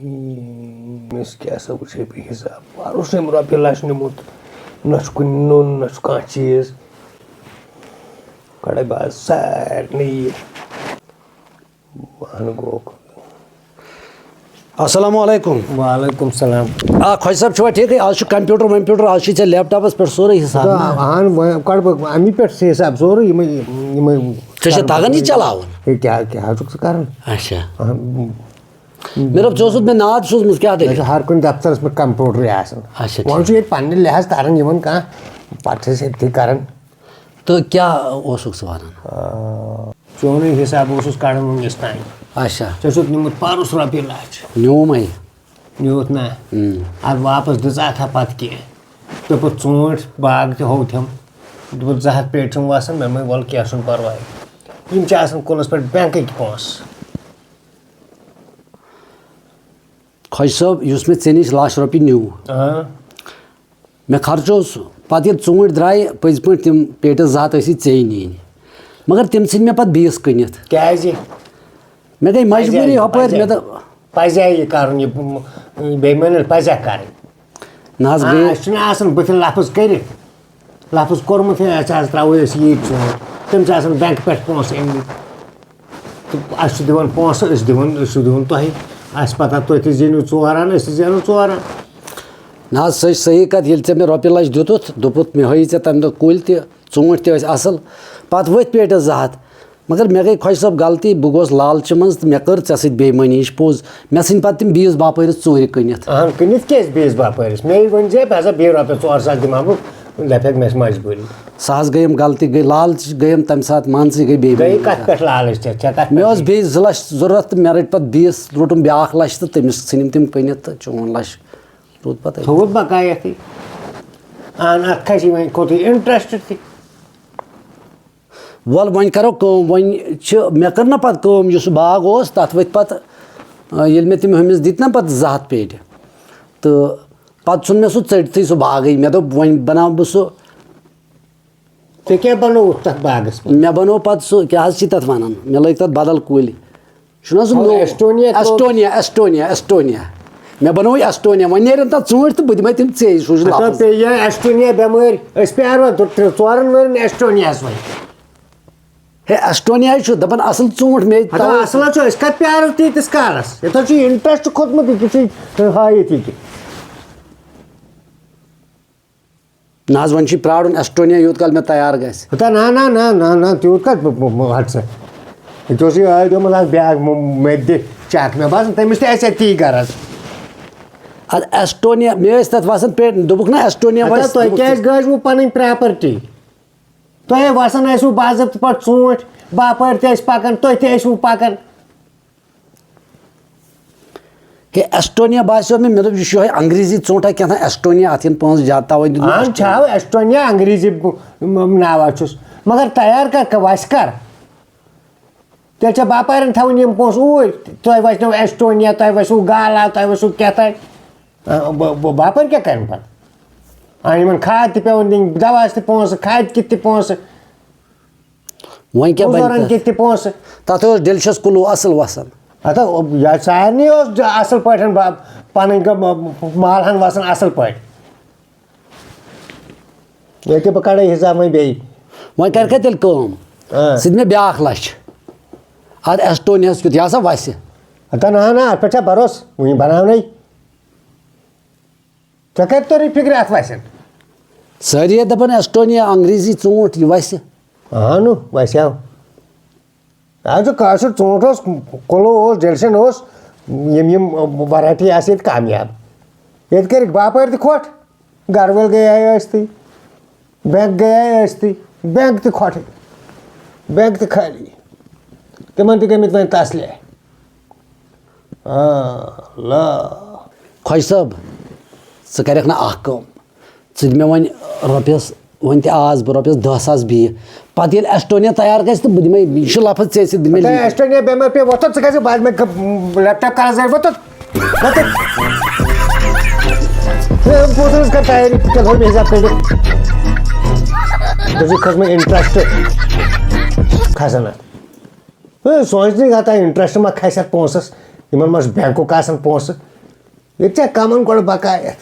مس کیا سا وچھے بہ حساب پارس نم رۄپیہِ لچھ نمت نہ کُنہِ نوٚن نہ کانٛہہ چیٖز کڑے بہٕ سارنٕے یہِ بہن گوٚو. السلام علیکم. وعلیکم السلام. خۄش صٲب چھُوا ٹھیٖکٕے آز کمپیوٗٹر ومپیوٗٹر آز چھُ ژےٚ لیپ ٹاپس پٮ۪ٹھ سورُے حساب. اہن کڑٕ بہٕ امی پٮ۪ٹھ حساب سورُے یِمے ژےٚ چھےٚ تگان یہِ چلاوُن. کیٛاہ چھُکھ ژٕ کران. اچھا مےٚ دوٚپ ژےٚ اوسُتھ مےٚ ناد سوٗزمُت کیٛاہ دٔلیٖل. ہر کُنہِ دفترس پٮ۪ٹھ کمپیوٗٹرٕے آسان. وۄنۍ چھُ ییٚتہِ پننہِ لحاظ کران یِمن کانٛہہ پتہٕ چھِ أسۍ أتھی کران. تہٕ کیٛاہ اوسُکھ ژٕ ونان. چونُے حساب اوسُس کڑان وُنِس تانۍ. اچھا ژےٚ چھُکھ نِمُت پرُس رۄپیہِ لچھ. نیوٗمَے. نیوٗتھ نا ادٕ واپس دِژاتھا پتہٕ کینٛہہ دوٚپُتھ ژوٗنٛٹھۍ باغ تہِ ہوتھٮ۪م دوٚپُتھ 200 پیٹہِ چھِم وسان مےٚ ووٚن وَلہٕ کینٛہہ چھُنہٕ پرواے یِم چھِ آسان کُنَس پٮ۪ٹھ بینٛکٕکۍ پونٛسہٕ. خۄش صٲب یُس مےٚ ژےٚ نِش لچھ رۄپیہِ نیوٗ مےٚ خرچوو سُہ پتہٕ ییٚلہِ ژوٗنٛٹھۍ درٛاے پٔزۍ پٲٹھۍ تِم پیٹٮ۪س 2 ٲسی ژےٚ نِنۍ مگر تِم ژھٕنۍ مےٚ پتہٕ بیٚیِس کٕنِتھ. کیٛازِ مےٚ گٔے مجبوٗری ہُپٲرۍ مےٚ دوٚپ پزیا یہِ کرُن یہِ بےمٲنی پزیا کرٕنۍ. نہ حظ گٔے اَسہِ چھُنہٕ آسان بٕتھِ لفظ کٔرِتھ لفظ کوٚرمُت اَسہِ حظ ترٛاوو أسۍ یی ژوٗنٛٹھۍ تِم چھِ آسان بینٛکہٕ پٮ۪ٹھ پونٛسہٕ أنۍمٕتۍ تہٕ اَسہِ چھُ دِوان پونٛسہٕ أسۍ چھُ دِوان تۄہہِ اَسہِ پتہ تُہۍ تہِ زیٖنِو 4 أسۍ تہِ زینو 4. نہ حظ سۄ چھِ صحیح کَتھ ییٚلہِ ژےٚ مےٚ رۄپیہِ لچھ دیُتُتھ دوٚپُتھ مےٚ ہٲیی ژےٚ تَمہِ دۄہ کُلۍ تہِ ژوٗنٛٹھۍ تہِ ٲسۍ اَصٕل پَتہٕ ؤتھۍ پیٹٮ۪س 200 مگر مےٚ گٔے خۄش صٲب غلطی بہٕ گوس لالچہِ منٛز تہٕ مےٚ کٔر ژےٚ سۭتۍ بےمٲنی یہِ چھِ پوٚز مےٚ ژھٕنۍ پَتہٕ تِم بیٚیِس باپٲرِس ژوٗرِ کٕنِتھ. کٕنِتھ کیٛازِ بیٚیِس باپٲرِس مے ؤنۍ بہٕ ہسا بیٚیہِ رۄپیہِ 4 ساس دِمہٕ ہا بہٕ دَپٮ۪کھ مےٚ چھِ مجبوٗری. سۄ حظ گٔیَم غلطی گٔے لالچ گٔیَم تَمہِ ساتہٕ مان ژٕ گٔے بیٚیہِ کَتھ پٮ۪ٹھ لالٕچ ژےٚ مےٚ اوس بیٚیہِ 2 لچھ ضوٚرَتھ تہٕ مےٚ رٔٹۍ پَتہٕ بیٚیِس روٚٹُم بیٛاکھ لچھ تہٕ تٔمِس ژھٕنِم تِم کٕنِتھ تہٕ 4 لچھ روٗد پَتہٕ تھوٚوُتھ بقایتھٕے اہن اَتھ کھسہِ وۄنۍ کھوٚتُے اِنٹرٛسٹ تہِ. وَلہٕ وۄنۍ کَرو کٲم وۄنۍ چھِ مےٚ کٔر نہ پَتہٕ کٲم یُس سُہ باغ اوس تَتھ ؤتھۍ پَتہٕ ییٚلہِ مےٚ تِم ہُمِس دِتۍ نہ پَتہٕ 200 پیٹہِ تہٕ پَتہٕ ژھُن مےٚ سُہ ژٔٹتھٕے سُہ باغٕے مےٚ دوٚپ وۄنۍ بَناوٕ بہٕ سُہ. ژےٚ کیٛاہ بنووُتھ تَتھ باغس منٛز. مےٚ بَنوو پَتہٕ سُہ کیٛاہ حظ چھِ تَتھ وَنان مےٚ لٲگۍ تَتھ بدل کُلۍ چھُنہ سُہ ایسٹونیا مےٚ بَنوو ایسٹونیا وۄنۍ نیرن تَتھ ژوٗنٛٹھۍ تہٕ بہٕ دِمے تِم ژےٚ سُہ چھُ ایسٹونیا بٮ۪مٲرۍ أسۍ پیاروا 4 ؤرین ایسٹونیاہس وۄنۍ. ہے ایسٹونیا چھُ دَپان اَصٕل ژوٗنٛٹھ مےٚ اَصٕل حظ چھُ أسۍ کَتہِ پیارو تیٖتِس کالس یَتھ حظ چھُ اِنٹرٛسٹ کھوٚتمُت یہِ چھُ ہٲیِتھ یہِ تہِ. نہ حظ وۄنۍ چھُ پرٛارُن ایسٹونیا یوٗت کال مےٚ تیار گژھِ. نہ تیوٗت کَتھ وَٹ ژٕ ییٚتہِ اوس یہِ دیُتمُت اَکھ بیٛاکھ مےٚ تہِ چَک مےٚ باسان تٔمِس تہِ آسہِ اَتی غرض. اَدٕ ایسٹونیا مےٚ ٲسۍ تَتھ وَسان پیٹہِ دوٚپُکھ نہ ایسٹونیا تۄہہِ کیٛازِ گٲجوٕ پَنٕنۍ پرٛاپَرٹی تۄہے وَسان ٲسوٕ باضٲبطہٕ پٲٹھۍ ژوٗنٛٹھۍ باپٲرۍ تہِ ٲسۍ پَکان تُہۍ تہِ ٲسوٕ پَکان. ہے ایسٹونیا باسیٚو مےٚ دوٚپ یہِ چھُ یِہوے انگریٖزی ژوٗنٛٹھا کیٛاہ تام ایسٹونیا اَتھ یِن پونٛسہٕ زیادٕ تَوَے اہن چھُ ایسٹونیا انگریٖزی ناوا چھُس مگر تیار کَر وَسہِ کَر تیٚلہِ چھا باپارٮ۪ن تھاوٕنۍ یِم پونٛسہٕ اوٗرۍ تۄہہِ وَسنو ایسٹونیا تۄہہِ وَسوٕ گالا تۄہہِ وَسوٕ کیٛاہ تانۍ باپٲرۍ کیٛاہ کَرن پَتہٕ یِمن کھاد تہِ پیٚوان دِنۍ دواہَس تہِ پونٛسہٕ کھادِ کِتھ تہِ پونٛسہٕ وۄنۍ کیٛاہ مٔزوٗرَن کِتھ تہِ پونٛسہٕ. تَتھ اوس ڈیلشس کُلوٗ اَصٕل وَسان. ہتا سارنٕے اوس اَصٕل پٲٹھۍ پَنٕنۍ مال ہن وَسان اَصٕل پٲٹھۍ ییٚتہِ بہٕ کَڑے حِساب وۄنۍ بیٚیہِ. وۄنۍ کَرکھا تیٚلہِ کٲم ژٕ دِ مےٚ بیٛاکھ لچھ اَدٕ ایسٹونیاہَس کیُتھ یہِ ہسا وَسہِ. ہتا نہ اَتھ پٮ۪ٹھ چھا بَروسہٕ وٕنہِ بَناونَے ژےٚ کَتہِ توٚرُے فِکرِ اَتھ وَسن. سٲری ٲسۍ دَپان ایسٹونیا انگریٖزی ژوٗنٛٹھ یہِ وَسہِ. اہنُ وَسیو چھُ کٲشُر ژوٗنٛٹھ اوس کُلوٗ اوس ڈیلشن اوس یِم ویرایٹی آسہٕ ییٚتہِ کامیاب ییٚتہِ کٔرِکھ باپٲرۍ تہِ کھۄٹھ گرٕ وٲلۍ گٔیے ٲسۍتٕے بینٛک گٔیے ٲسۍتٕے بینٛک تہِ کھۄٹھٕے بینٛک تہِ خٲلی تِمن تہِ گٔمٕتۍ وۄنۍ تسلے. خۄش صٲب ژٕ کَرکھ نہ اکھ کٲم ژٕ دِ مےٚ وۄنۍ رۄپیَس وۄنۍ تہِ آز بہٕ رۄپیَس 10 ساس بیٚیہِ پَتہٕ ییٚلہِ ایسٹونیا تیار گژھِ تہٕ بہٕ دِمے یہِ چھُ لفظ ژےٚ سۭتۍ دِ مےٚ ایسٹونیا بٮ۪مٲرۍ پیٚیہِ وۄتھُن ژٕ گژھِ بعد مےٚ لیپ ٹاپ کران زَرِ وۄتُن پونٛسَن ہٕنٛز کر تیٲری تیٚلہِ تھوٚو مےٚ حِساب کٔڑِتھ ژےٚ چھُ کھٔژمٕژ اِنٹرٛسٹ کھسان اَتھ سونٛچنٕے ہتا اِنٹرٛسٹ ما کھسہِ اَتھ پونٛسَس یِمن ما چھُ بینٛکُک آسان پونٛسہٕ ییٚتہِ چھا کَمَن گۄڈٕ بقایت